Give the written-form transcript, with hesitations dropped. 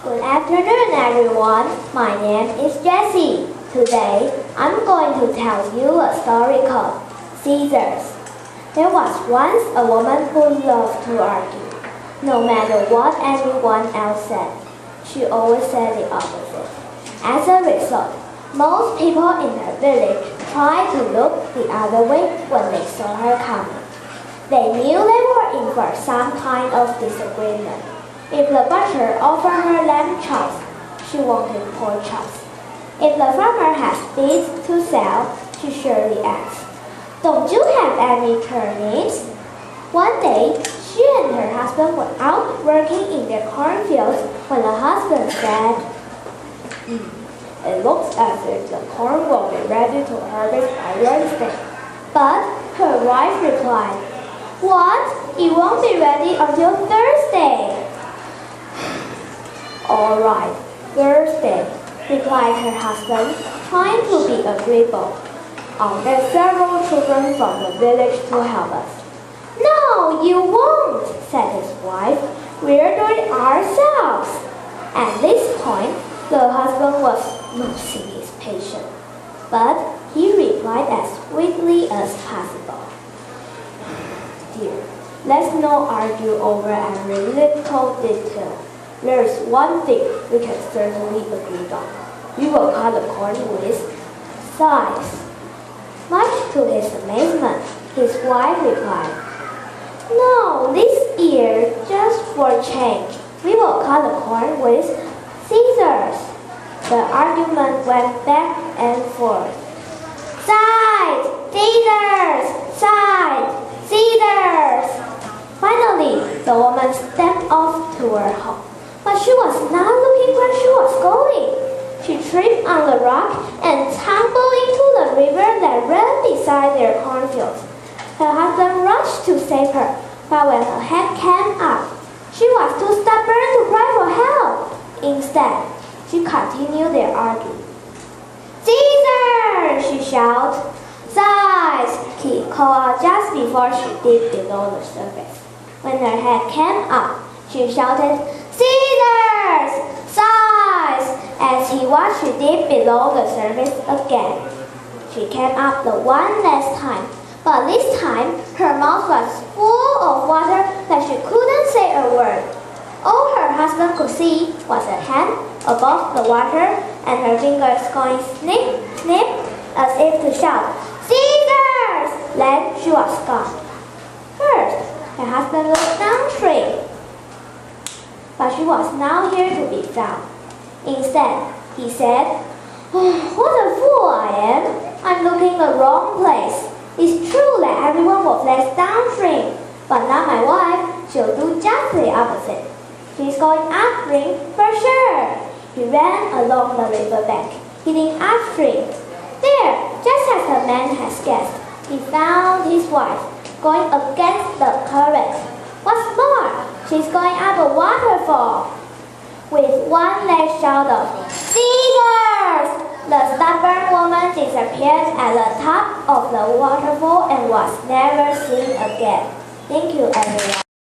Good afternoon, everyone. My name is Jessie. Today, I'm going to tell you a story called Scissors. There was once a woman who loved to argue. No matter what anyone else said, she always said the opposite. As a result, most people in her village tried to look the other way when they saw her coming. They knew they were in for some kind of disagreement. If the butcher offered her lamb chops, she wanted pork chops. If the farmer has beets to sell, she surely asked, "Don't you have any turnips?" One day, she and her husband were out working in their cornfields when the husband said, "It looks as if the corn will be ready to harvest by Wednesday." But her wife replied, "What? It won't be ready until Thursday." "All right, Thursday," replied her husband, trying to be agreeable. "I'll get several children from the village to help us." "No, you won't," said his wife. "We're doing it ourselves." At this point, the husband was losing his patience, but he replied as sweetly as possible. "Dear, let's not argue over every little detail. There's one thing we can certainly agree on. We will cut the corn with scythes." Much to his amazement, his wife replied, "No, this year, just for change, we will cut the corn with scissors." The argument went back and forth. "Scythes! Scissors! Scythes! Scissors!" Finally, the woman stepped off to her home, but she was not looking where she was going. She tripped on the rock and tumbled into the river that ran beside their cornfields. Her husband rushed to save her, but when her head came up, she was too stubborn to cry for help. Instead, she continued their argument. "Scissors!" she shouted. "Scythes!" he called out just before she dipped below the surface. When her head came up, she shouted, "Scissors! Scythes!" As he watched her dip below the surface again. She came up the one last time, but this time her mouth was full of water that she couldn't say a word. All her husband could see was a hand above the water and her fingers going snip, snip, as if to shout, "Scissors!" Then she was gone. First, her husband looked downstream, but she was not here to be found. Instead, he said, "Oh, what a fool I am! I'm looking the wrong place. It's true that everyone will flex downstream, but not my wife. She'll do just the opposite. She's going upstream for sure." He ran along the riverbank, heading upstream. There, just as the man had guessed, he found his wife going against the current. What's more, she's going up a waterfall. With one last shout of "Scissors!" the stubborn woman disappeared at the top of the waterfall and was never seen again. Thank you, everyone.